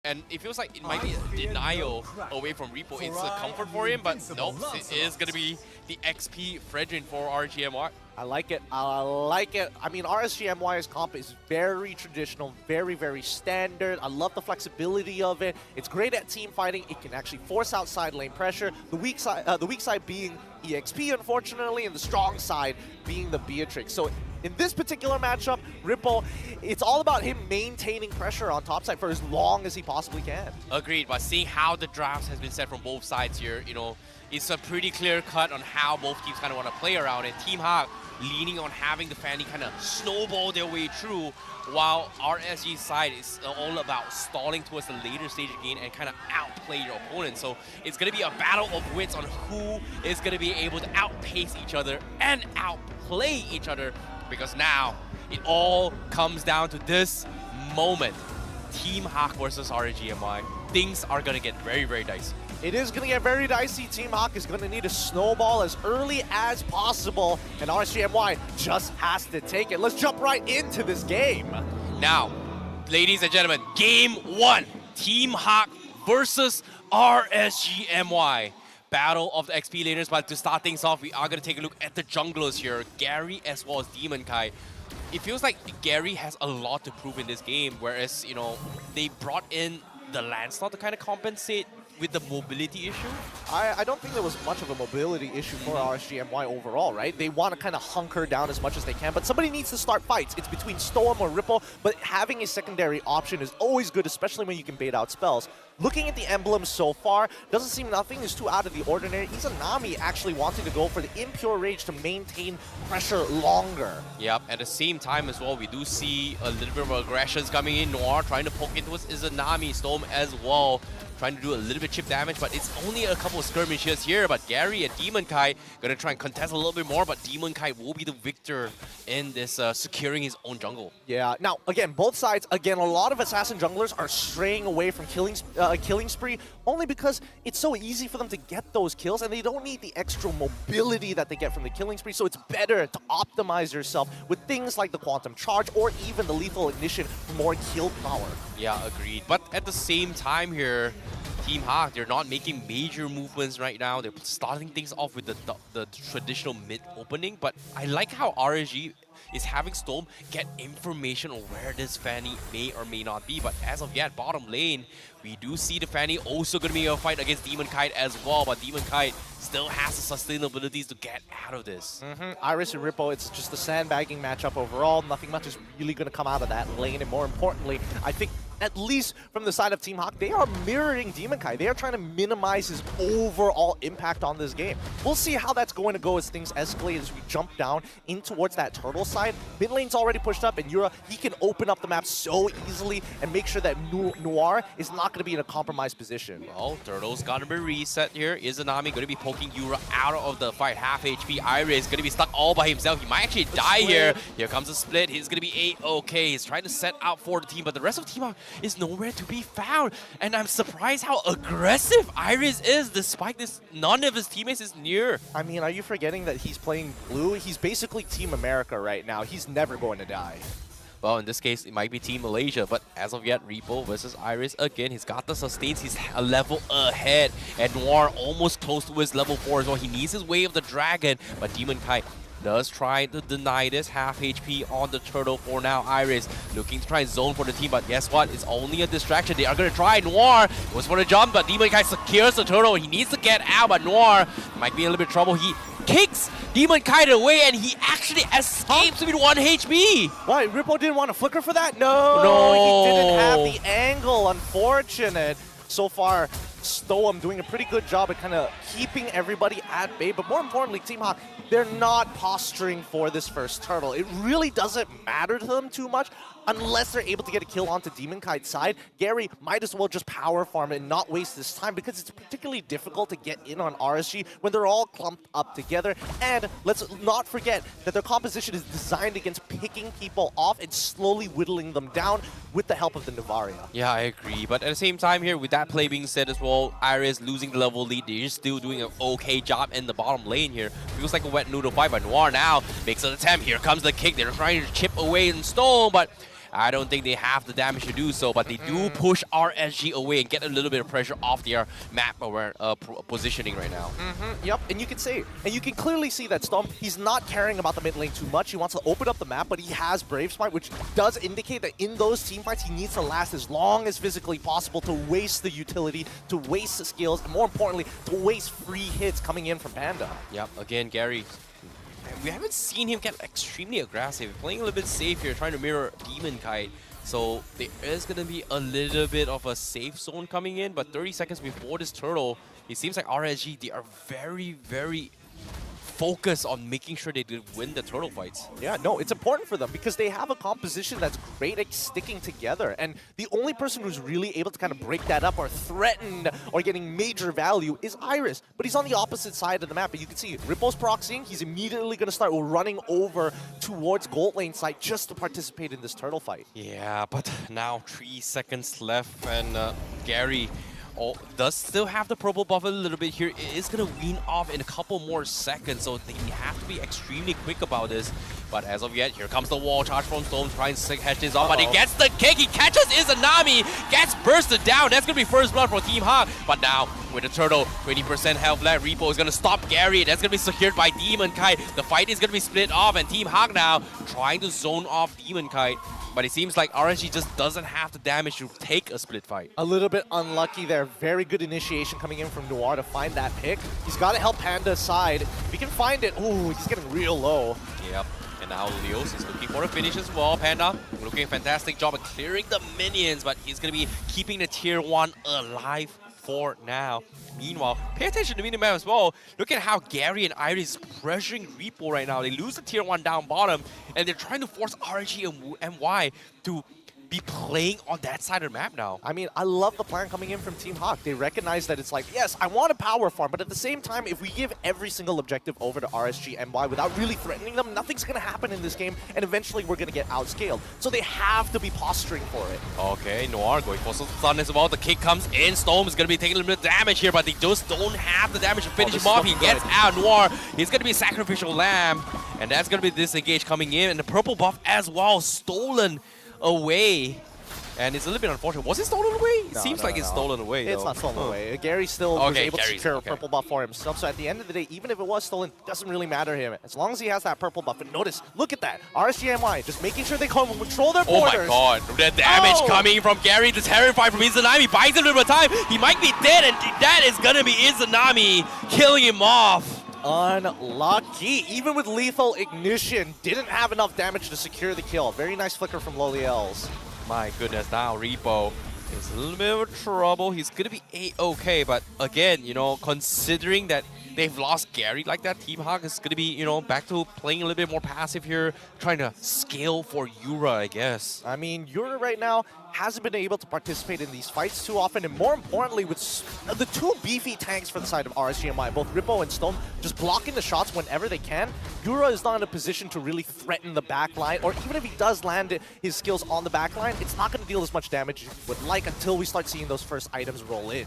and it feels like it might be a denial away from Repo. It's a comfort for him, but nope, it is going to be the XP Fredrin for RGMY. I like it. I like it. I mean, RSGMY's comp is very traditional, very, very standard. I love the flexibility of it. It's great at team fighting. It can actually force outside lane pressure. The weak side being EXP, unfortunately, and the strong side being the Beatrix. So in this particular matchup, Ripple, it's all about him maintaining pressure on top side for as long as he possibly can. Agreed, but seeing how the drafts has been set from both sides here, you know, it's a pretty clear cut on how both teams kind of want to play around it. Team Hawk leaning on having the Fanny kind of snowball their way through, while RSG's side is all about stalling towards the later stage of the game and kind of outplay your opponent. So it's going to be a battle of wits on who is going to be able to outpace each other and outplay each other, because now it all comes down to this moment. Team Hawk versus RGMY. Things are going to get very, very dicey. It is going to get very dicey. Team Hawk is going to need a snowball as early as possible, and RSGMY just has to take it. Let's jump right into this game. Now, ladies and gentlemen, game one. Team Hawk versus RSGMY. Battle of the XP laners, but to start things off, we are going to take a look at the junglers here, Gary as well as Demon Kai. It feels like Gary has a lot to prove in this game, whereas, you know, they brought in the Lancelot to kind of compensate with the mobility issue. I don't think there was much of a mobility issue for RSGMY overall, right? They want to kind of hunker down as much as they can, but somebody needs to start fights. It's between Storm or Ripple, but having a secondary option is always good, especially when you can bait out spells. Looking at the emblems so far, doesn't seem nothing is too out of the ordinary. Izanami actually wanting to go for the Impure Rage to maintain pressure longer. Yep, at the same time as well, we do see a little bit of aggressions coming in. Noir trying to poke into his Izanami, Storm as well, trying to do a little bit chip damage, but it's only a couple of skirmishes here. But Gary and Demon Kai gonna try and contest a little bit more, but Demon Kai will be the victor in this securing his own jungle. Yeah, now again, both sides, again, a lot of assassin junglers are straying away from killing spree only because it's so easy for them to get those kills and they don't need the extra mobility that they get from the killing spree. So it's better to optimize yourself with things like the quantum charge or even the lethal ignition for more kill power. Yeah, agreed. But at the same time here, Team Hawk, they're not making major movements right now. They're starting things off with the traditional mid opening, but I like how RSG is having Storm get information on where this Fanny may or may not be. But as of yet, bottom lane, we do see the Fanny also going to be a fight against Demon Kite as well, but Demon Kite still has the sustainabilities to get out of this. Iris and Ripple, it's just a sandbagging matchup overall. Nothing much is really going to come out of that lane, and more importantly, I think at least from the side of Team Hawk, they are mirroring Demon Kai. They are trying to minimize his overall impact on this game. We'll see how that's going to go as things escalate as we jump down in towards that turtle side. Mid lane's already pushed up, and Yura, he can open up the map so easily and make sure that Noir is not going to be in a compromised position. Well, Turtle's got to be reset here. Izanami going to be poking Yura out of the fight. Half HP. Iris going to be stuck all by himself. He might actually die here. Here comes a split. He's going to be A-okay. He's trying to set out for the team, but the rest of Team Hawk is nowhere to be found. And I'm surprised how aggressive Iris is, despite this. None of his teammates is near. I mean, are you forgetting that he's playing blue? He's basically Team America right now. He's never going to die. Well, in this case, it might be Team Malaysia, but as of yet, Repo versus Iris again. He's got the sustains. He's a level ahead. And Noir almost close to his level 4 as well. He needs his Wave of the Dragon, but Demon Kai does try to deny this. Half HP on the turtle for now. Iris looking to try and zone for the team, but guess what? It's only a distraction. They are going to try. Noir was for the jump, but Demon Kai secures the turtle. He needs to get out, but Noir might be in a little bit of trouble. He kicks Demon Kite away, and he actually escapes with 1 HP. Why, Ripple didn't want to flicker for that? No, he didn't have the angle. Unfortunate. So far, Stoem doing a pretty good job at kind of keeping everybody at bay, but more importantly, Team Hawk, they're not posturing for this first turtle. It really doesn't matter to them too much unless they're able to get a kill onto Demon Kite's side. Gary might as well just power farm and not waste this time because it's particularly difficult to get in on RSG when they're all clumped up together. And let's not forget that their composition is designed against picking people off and slowly whittling them down with the help of the Navaria. Yeah, I agree. But at the same time here, with that play being said as well, Iris losing the level lead, they're just still doing an okay job in the bottom lane here. Feels like a wet noodle fight, but Noir now makes an attempt. Here comes the kick. They're trying to chip away in Stone, but I don't think they have the damage to do so, but they do push RSG away and get a little bit of pressure off their map positioning right now. Yep, and you can clearly see that Storm, he's not caring about the mid lane too much. He wants to open up the map, but he has Brave Smite, which does indicate that in those team fights, he needs to last as long as physically possible to waste the utility, to waste the skills, and more importantly, to waste free hits coming in from Panda. Yep, again, Gary. We haven't seen him get extremely aggressive. Playing a little bit safe here, trying to mirror Demon Kite. So there is going to be a little bit of a safe zone coming in, but 30 seconds before this turtle, it seems like RSG, they are very, very focused on making sure they do win the turtle fights. Yeah, no, it's important for them because they have a composition that's great at sticking together. And the only person who's really able to kind of break that up or threaten or getting major value is Iris. But he's on the opposite side of the map. And you can see Rippo's proxying. He's immediately going to start running over towards gold lane side just to participate in this turtle fight. Yeah, but now 3 seconds left and Gary does still have the purple buff a little bit here. It is going to wean off in a couple more seconds, so they have to be extremely quick about this. But as of yet, here comes the wall charge from Storm, trying to catch this off, but he gets the kick, he catches Izanami, gets bursted down. That's going to be first blood for Team Hawk. But now, with the turtle, 20% health left, Repo is going to stop Gary. That's going to be secured by Demon Kite. The fight is going to be split off, and Team Hawk now trying to zone off Demon Kite. But it seems like RSG just doesn't have the damage to take a split fight. A little bit unlucky there. Very good initiation coming in from Noir to find that pick. He's got to help Panda's side. If he can find it, ooh, he's getting real low. Yep. And now Leos is looking for a finish as well. Panda looking a fantastic job of clearing the minions, but he's going to be keeping the tier 1 alive for now. Meanwhile, pay attention to the minimap as well. Look at how Gary and Iris pressuring Repo right now. They lose the tier 1 down bottom, and they're trying to force RG and MY to be playing on that side of the map now. I mean, I love the plan coming in from Team Hawk. They recognize that it's like, yes, I want a power farm, but at the same time, if we give every single objective over to RSG MY without really threatening them, nothing's going to happen in this game, and eventually we're going to get outscaled. So they have to be posturing for it. Okay, Noir going for some stun as well. The kick comes in. Storm is going to be taking a little bit of damage here, but they just don't have the damage to finish him off. He gets out. Noir, he's going to be sacrificial lamb, and that's going to be disengaged coming in, and the purple buff as well, stolen away. And it's a little bit unfortunate. Was it stolen away? It seems like it's stolen away, It's though. not stolen away. Gary still was able to secure a purple buff for himself. So at the end of the day, even if it was stolen, it doesn't really matter to him. As long as he has that purple buff. And notice, look at that. RSGMY just making sure they control their borders. Oh my god. The damage coming from Gary. The terrified from Izanami. Buys a little bit of time. He might be dead, and that is going to be Izanami killing him off. Unlucky. Even with lethal ignition, didn't have enough damage to secure the kill. Very nice flicker from Loliels. My goodness, now Repo is a little bit of trouble. He's going to be A-okay, but again, you know, considering that they've lost Gary like that, Team Hawk is going to be, you know, back to playing a little bit more passive here, trying to scale for Yura, I guess. I mean, Yura right now hasn't been able to participate in these fights too often, and more importantly, with the two beefy tanks for the side of RSGMI, both Rippo and Stone, just blocking the shots whenever they can, Yura is not in a position to really threaten the backline, or even if he does land his skills on the backline, it's not going to deal as much damage as you would like until we start seeing those first items roll in.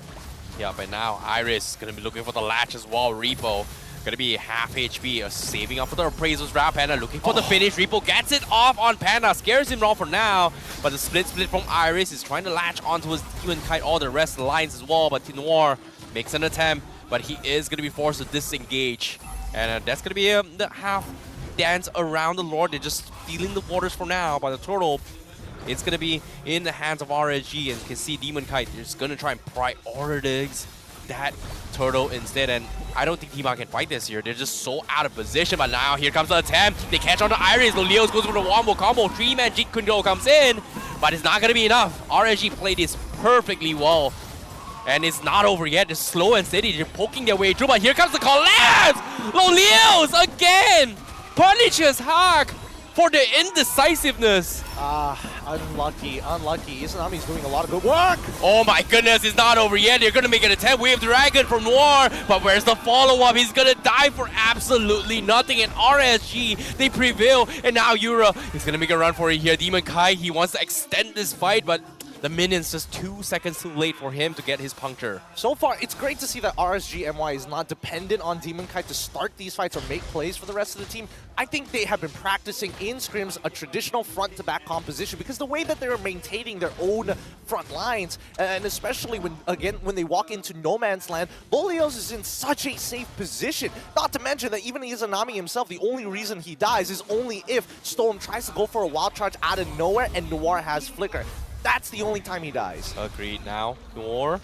Yeah, but now Iris is going to be looking for the latch as well. Repo going to be half HP, saving up for the appraisals round. Panda looking for the finish. Repo gets it off on Panda, scares him wrong for now. But the split from Iris is trying to latch onto his Demon Kite, all the rest of the lines as well. But Noir makes an attempt, but he is going to be forced to disengage. And that's going to be the half dance around the Lord. They're just feeling the waters for now by the turtle. It's going to be in the hands of RSG, and you can see Demon Kite is going to try and prioritize that turtle instead, and I don't think Team Hawk can fight this here. They're just so out of position, but now here comes the attempt. They catch on to Iris. Leos goes for the wombo combo. 3-man Jeet control comes in, but it's not going to be enough. RSG played this perfectly well, and it's not over yet. They're slow and steady. They're poking their way through, but here comes the collapse! Leos again punishes Hawk for the indecisiveness. Unlucky. Izanami's doing a lot of good work. Oh my goodness, it's not over yet. They're going to make an attempt. Wave Dragon from Noir, but where's the follow-up? He's going to die for absolutely nothing. And RSG, they prevail. And now Yura is going to make a run for it here. Demon Kai, he wants to extend this fight, but the minions just 2 seconds too late for him to get his puncture. So far, it's great to see that RSGMY is not dependent on Demon Kite to start these fights or make plays for the rest of the team. I think they have been practicing in scrims a traditional front-to-back composition because the way that they're maintaining their own front lines, and especially when they walk into no man's land, Bolios is in such a safe position. Not to mention that even Izanami himself, the only reason he dies is only if Storm tries to go for a wild charge out of nowhere and Noir has Flicker. That's the only time he dies. Agreed. Now, Noir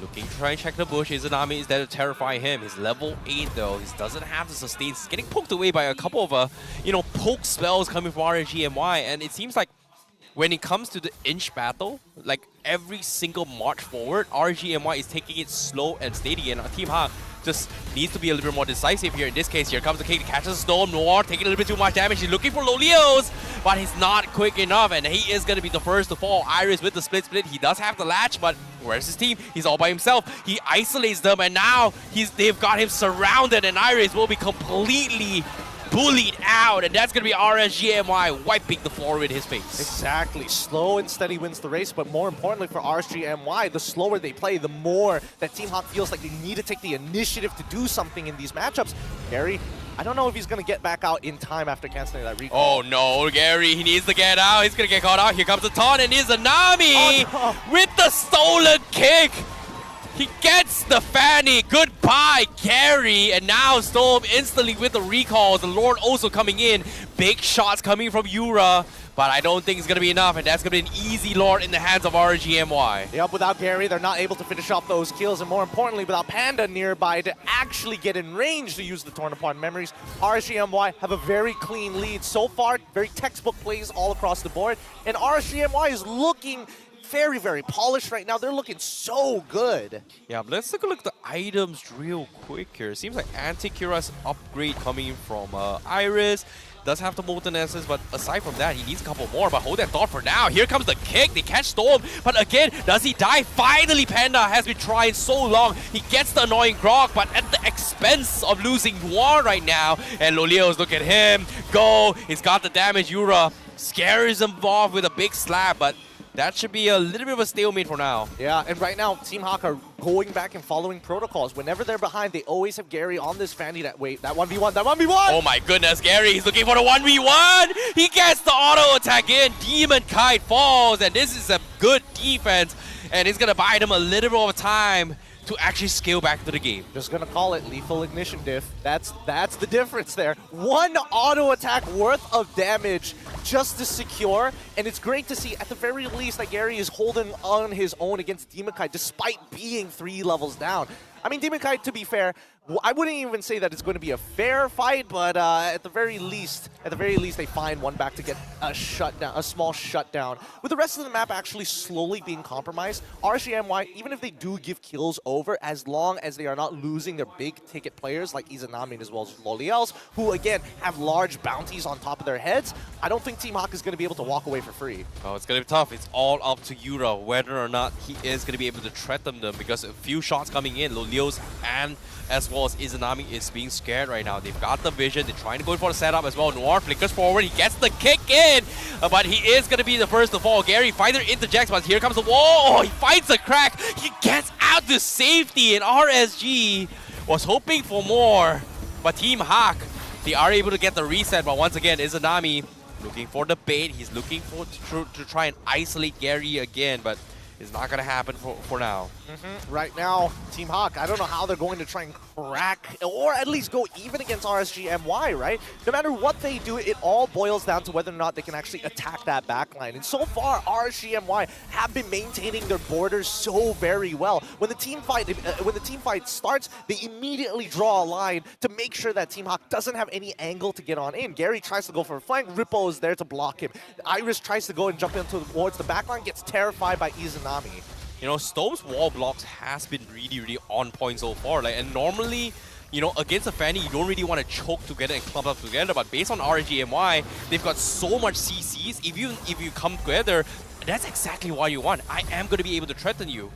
looking to try and check the bush. Izanami is there to terrify him. He's level 8 though. He doesn't have the sustain. He's getting poked away by a couple of, poke spells coming from RSGMY. And it seems like when it comes to the inch battle, like every single march forward, RSGMY is taking it slow and steady. And Team Ha just needs to be a little bit more decisive here. In this case, here comes the kick, catches the Storm. Noir taking a little bit too much damage. He's looking for Lolios, but he's not quick enough, and he is going to be the first to fall. Iris with the split. He does have the latch, but where's his team? He's all by himself. He isolates them, and now they've got him surrounded, and Iris will be completely bullied out, and that's going to be RSGMY wiping the floor with his face. Exactly. Slow and steady wins the race, but more importantly for RSGMY, the slower they play, the more that Team Hawk feels like they need to take the initiative to do something in these matchups. Gary, I don't know if he's going to get back out in time after canceling that recall. Oh no, Gary, he needs to get out. He's going to get caught out. Here comes the taunt, and Izanami with the stolen kick. He gets the Fanny. Goodbye, Gary. And now Storm instantly with the recalls. The Lord also coming in. Big shots coming from Yura. But I don't think it's going to be enough. And that's going to be an easy Lord in the hands of RGMY. Yep, without Gary, they're not able to finish off those kills. And more importantly, without Panda nearby to actually get in range to use the Torn Apart Memories, RSGMY have a very clean lead so far. Very textbook plays all across the board. And RSGMY is looking very, very polished right now. They're looking so good. Yeah, but let's take a look at the items real quick here. Seems like Anti-Cura's upgrade coming from Iris. Does have the Molten Essence, but aside from that, he needs a couple more. But hold that thought for now. Here comes the kick. They catch Storm. But again, does he die? Finally, Panda has been trying so long. He gets the annoying Grog, but at the expense of losing Noir right now. And Lolios, look at him. Go. He's got the damage. Yura scares him off with a big slap, but that should be a little bit of a stalemate for now. Yeah, and right now, Team Hawk are going back and following protocols. Whenever they're behind, they always have Gary on this Fanny that 1v1, that 1v1! Oh my goodness, Gary, he's looking for the 1v1! He gets the auto attack in, Demon Kite falls, and this is a good defense, and it's gonna buy them a little bit of time to actually scale back to the game. Just gonna call it lethal ignition diff. That's the difference there. One auto attack worth of damage just to secure, and it's great to see at the very least that Gary is holding on his own against Demon Kite despite being 3 levels down. I mean, Demon Kite, to be fair, I wouldn't even say that it's going to be a fair fight, but at the very least, they find one back to get a shutdown, a small shutdown. With the rest of the map actually slowly being compromised, RSGMY, even if they do give kills over, as long as they are not losing their big ticket players like Izanami as well as Loliels, who again have large bounties on top of their heads, I don't think Team Hawk is going to be able to walk away for free. Oh, it's going to be tough. It's all up to Yura whether or not he is going to be able to threaten them, because a few shots coming in, Lolios and as well as Izanami is being scared right now. They've got the vision. They're trying to go for the setup as well. Noir flickers forward. He gets the kick in, but he is going to be the first to fall. Gary finally interjects, but here comes the wall. Oh, he finds a crack. He gets out to safety, and RSG was hoping for more, but Team Hawk, they are able to get the reset, but once again, Izanami looking for the bait. He's looking for to try and isolate Gary again, but it's not going to happen for now. Right now, Team Hawk, I don't know how they're going to try and crack, or at least go even against RSGMY, right? No matter what they do, it all boils down to whether or not they can actually attack that backline. And so far, RSGMY have been maintaining their borders so very well. When the team fight starts, they immediately draw a line to make sure that Team Hawk doesn't have any angle to get on in. Gary tries to go for a flank, Rippo is there to block him. Iris tries to go and jump towards the backline, gets terrified by Izanami. You know, Storm's wall blocks has been really on point so far. Like, and normally, you know, against a Fanny, you don't really want to choke together and clump up together. But based on RGMY, they've got so much CCs. If you come together, that's exactly what you want. I am going to be able to threaten you.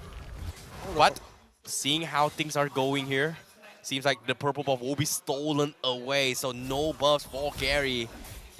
But seeing how things are going here, seems like the purple buff will be stolen away. So no buffs for Gary.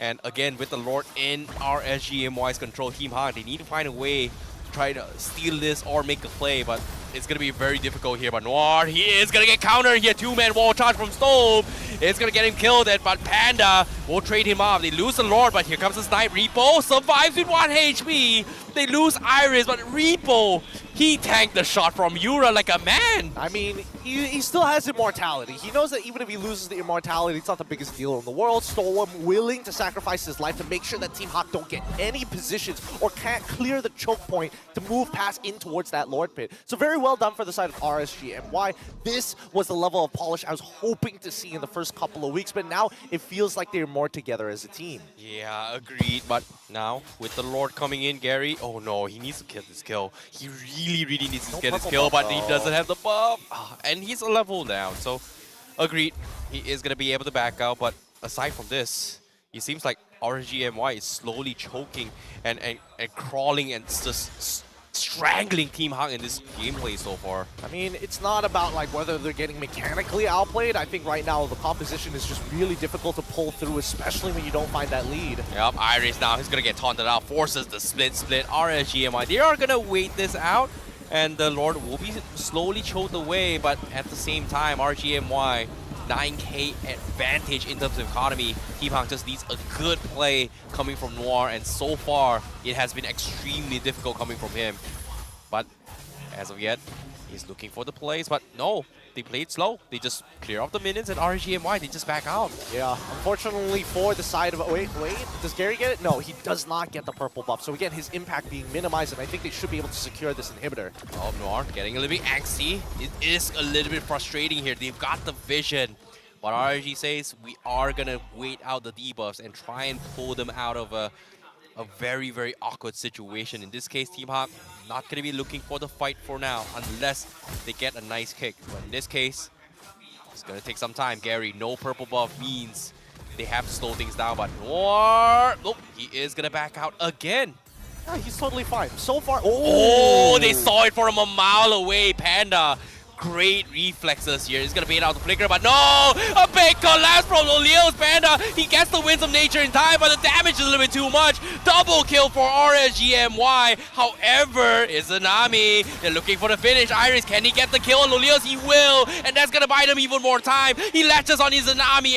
And again, with the Lord in RSGMY's control, Team Hawk, they need to find a way to try to steal this or make a play, but it's going to be very difficult here. But Noir, he is going to get countered here. Two-man wall charge from Stove. It's going to get him killed, but Panda will trade him off. They lose the Lord, but here comes the snipe. Repo survives with 1 HP. They lose Iris, but Repo, he tanked the shot from Yura like a man. I mean, he still has immortality. He knows that even if he loses the immortality, it's not the biggest deal in the world. Storm willing to sacrifice his life to make sure that Team Hawk don't get any positions or can't clear the choke point to move past in towards that Lord pit. So very well done for the side of RSGMY. This was the level of polish I was hoping to see in the first couple of weeks, but now it feels like they're more together as a team. Yeah, agreed. But now, with the Lord coming in, Gary, oh no, he needs to get this kill. He really needs to get his kill, but he doesn't have the buff. And he's a level down, so agreed. He is going to be able to back out, but aside from this, it seems like RGMY is slowly choking and crawling and just strangling Team Hawk in this gameplay so far. I mean, it's not about like whether they're getting mechanically outplayed. I think right now the composition is just really difficult to pull through, especially when you don't find that lead. Yep, Iris now, he's going to get taunted out, forces the split. RSGMI, they are going to wait this out, and the Lord will be slowly choked away, but at the same time, RGMY, 9k advantage in terms of economy. Team Hawk just needs a good play coming from Noir, and so far, it has been extremely difficult coming from him. But as of yet, he's looking for the plays, but no, they played slow. They just clear off the minions, and RGMY, they just back out. Yeah, unfortunately for the side of... Wait, does Gary get it? No, he does not get the purple buff. So again, his impact being minimized, and I think they should be able to secure this inhibitor. Oh, Noir getting a little bit angsty. It is a little bit frustrating here. They've got the vision. But RG says we are going to wait out the debuffs and try and pull them out of a very awkward situation. In this case, Team Hawk not going to be looking for the fight for now unless they get a nice kick. But in this case, it's going to take some time. Gary, no purple buff means they have to slow things down. But Noir, nope, he is going to back out again. Yeah, he's totally fine. So far, oh, they saw it from a mile away. Panda. Great reflexes here. He's gonna bait out the flicker, but no! A big collapse from Lolio's Panda. He gets the winds of nature in time, but the damage is a little bit too much. Double kill for RSGMY. However, Izanami, they're looking for the finish. Iris, can he get the kill on Lolio's? He will, and that's gonna buy them even more time. He latches on Izanami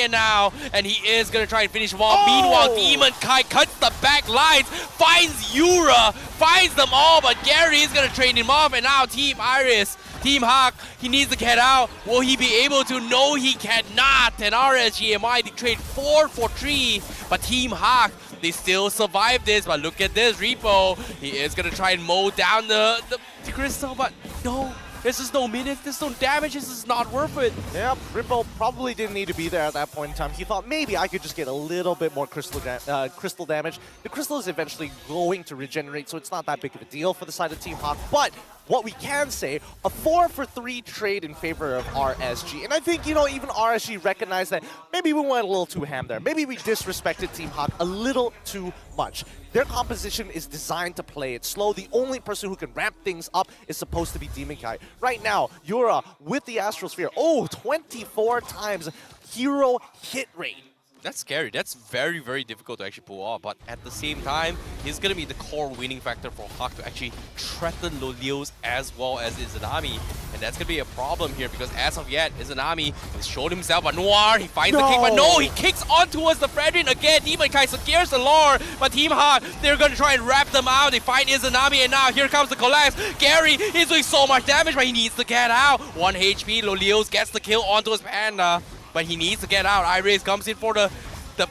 and he is gonna try and finish him off. Oh! Meanwhile, Demon Kai cuts the back lines, finds Yura, finds them all, but Gary is gonna trade him off, and now Team Iris, Team Hawk, he needs to get out. Will he be able to? No, he cannot. And RSGMI, they trade 4 for 3. But Team Hawk, they still survive this. But look at this, Repo. He is going to try and mow down the crystal, but no. There's just no minutes, there's no damage, this is not worth it. Yeah, Rimbo probably didn't need to be there at that point in time. He thought maybe I could just get a little bit more crystal damage. The crystal is eventually going to regenerate, so it's not that big of a deal for the side of Team Hawk. But what we can say, a 4 for 3 trade in favor of RSG. And I think, you know, even RSG recognized that maybe we went a little too ham there. Maybe we disrespected Team Hawk a little too much. Their composition is designed to play it slow. The only person who can ramp things up is supposed to be Demon Kai. Right now, Yura with the Astral Sphere. Oh, 24 times hero hit rate. That's scary. That's very difficult to actually pull off. But at the same time, he's going to be the core winning factor for Hawk to actually threaten Lolios as well as Izanami. And that's going to be a problem here because as of yet, Izanami has showed himself. But Noir, he finds the kick. But no, he kicks on towards the Fredrin again. Demon Kai secures the lore. But Team Hawk, they're going to try and wrap them out. They find Izanami, and now here comes the collapse. Gary is doing so much damage, but he needs to get out. 1 HP, Lolios gets the kill onto his Panda. But he needs to get out. Iris comes in for the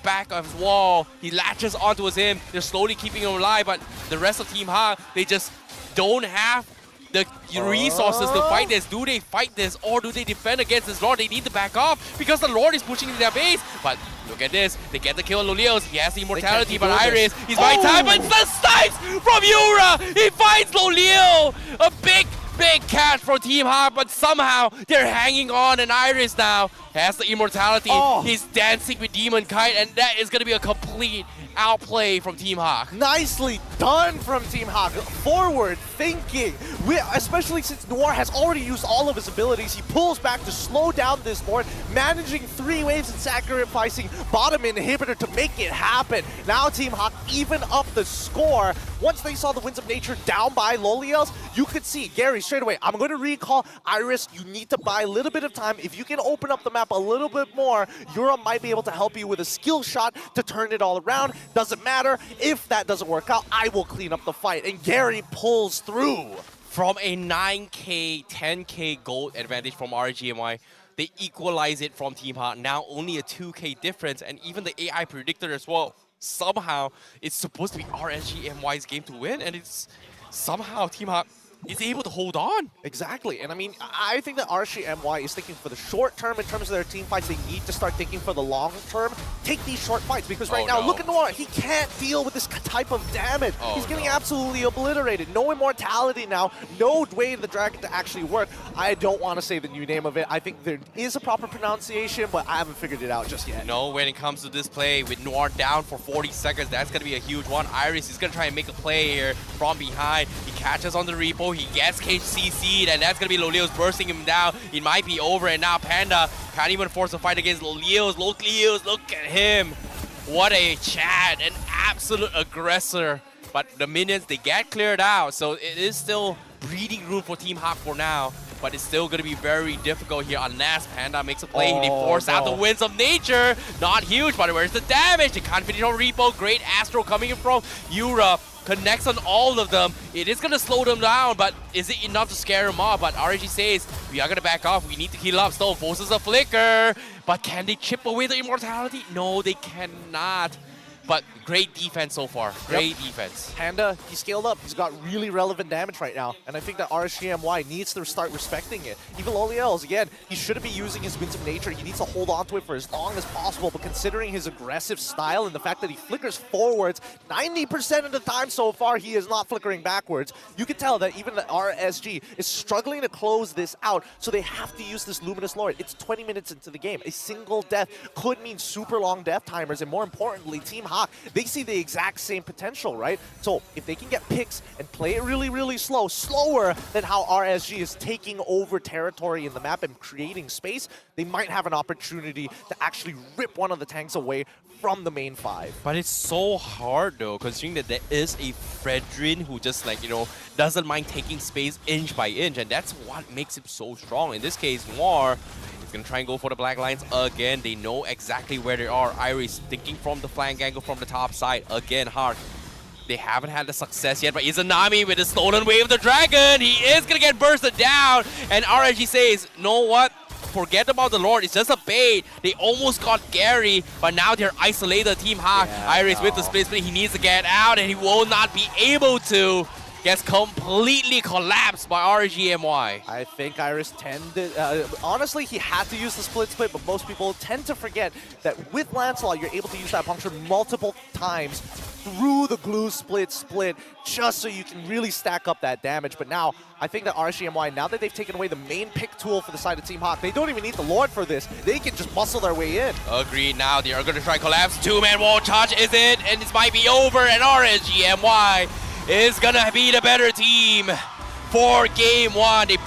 back of his wall. He latches onto him. They're slowly keeping him alive, but the rest of Team Hawk, they just don't have the resources to fight this. Do they fight this or do they defend against this Lord? They need to back off because the Lord is pushing into their base. But look at this. They get the kill on Lolios. He has the immortality, but Iris, he's buying time. But the snipes from Yura! He finds Lolio! A big catch for Team Hawk, but somehow they're hanging on, and Iris now has the immortality. He's dancing with Demon Kite, and that is going to be a complete outplay from Team Hawk. Nicely done from Team Hawk. Forward thinking. Especially since Noir has already used all of his abilities, he pulls back to slow down this board, managing 3 waves and sacrificing bottom inhibitor to make it happen. Now Team Hawk even up the score. Once they saw the Winds of Nature down by Loliels, you could see Gary straight away. I'm going to recall Iris. You need to buy a little bit of time. If you can open up the map a little bit more, Yura might be able to help you with a skill shot to turn it all around. Doesn't matter. If that doesn't work out, I will clean up the fight. And Gary pulls through. From a 9K, 10K gold advantage from RGMY, they equalize it from Team Hawk. Now only a 2K difference, and even the AI predictor as well. Somehow, it's supposed to be RSGMY's game to win, and it's somehow Team Hawk is able to hold on. Exactly, and I mean, I think that RSGMY is thinking for the short term in terms of their team fights. They need to start thinking for the long term. Take these short fights, because right now, look at Noir. He can't deal with this type of damage. He's getting absolutely obliterated. No immortality now. No way for the dragon to actually work. I don't want to say the new name of it. I think there is a proper pronunciation, but I haven't figured it out just yet. No, when it comes to this play, with Noir down for 40 seconds, that's going to be a huge one. Iris is going to try and make a play here from behind. He catches on the repo. He gets CC'd, and that's going to be Loliels bursting him down. It might be over, and now Panda can't even force a fight against Loliels. Look at him. What a Chad, an absolute aggressor. But the minions, they get cleared out, so it is still breathing room for Team Hawk for now. But it's still going to be very difficult here unless Panda makes a play. They force out the Winds of Nature. Not huge, but where's the damage? They can't finish on repo. Great Astro coming in from Yura. Connects on all of them. It is going to slow them down, but is it enough to scare them off? But RG says, we are going to back off. We need to heal up. Stone forces a flicker. But can they chip away the immortality? No, they cannot. But great defense so far. Great defense. Panda, he scaled up. He's got really relevant damage right now. And I think that RSGMY needs to start respecting it. Even Loliels, again, he shouldn't be using his Winds of Nature. He needs to hold on to it for as long as possible. But considering his aggressive style and the fact that he flickers forwards, 90% of the time so far, he is not flickering backwards. You can tell that even the RSG is struggling to close this out. So they have to use this Luminous Lord. It's 20 minutes into the game. A single death could mean super long death timers. And more importantly, Team Hawk, they see the exact same potential, right? So if they can get picks and play it really, really slow, slower than how RSG is taking over territory in the map and creating space, they might have an opportunity to actually rip one of the tanks away from the main 5. But it's so hard though, considering that there is a Fredrin who just doesn't mind taking space inch by inch, and that's what makes him so strong. In this case, Noir is going to try and go for the black lines again. They know exactly where they are. Iris thinking from the flank angle from the top side. Again, Hawk. They haven't had the success yet, but Izanami with the stolen wave of the dragon. He is going to get bursted down, and RNG says, know what? Forget about the Lord, it's just a bait. They almost got Gary, but now they're isolated. Team Hawk. Iris with the split, he needs to get out, and he will not be able to. Gets completely collapsed by RGMY. I think Iris tended, honestly, he had to use the split, but most people tend to forget that with Lancelot, you're able to use that puncture multiple times through the glue split, just so you can really stack up that damage. But now, I think that RGMY, now that they've taken away the main pick tool for the side of Team Hawk, they don't even need the Lord for this. They can just muscle their way in. Agreed. Now they are going to try collapse. 2-man wall charge is it, and this might be over, and RGMY is going to be the better team for game 1. They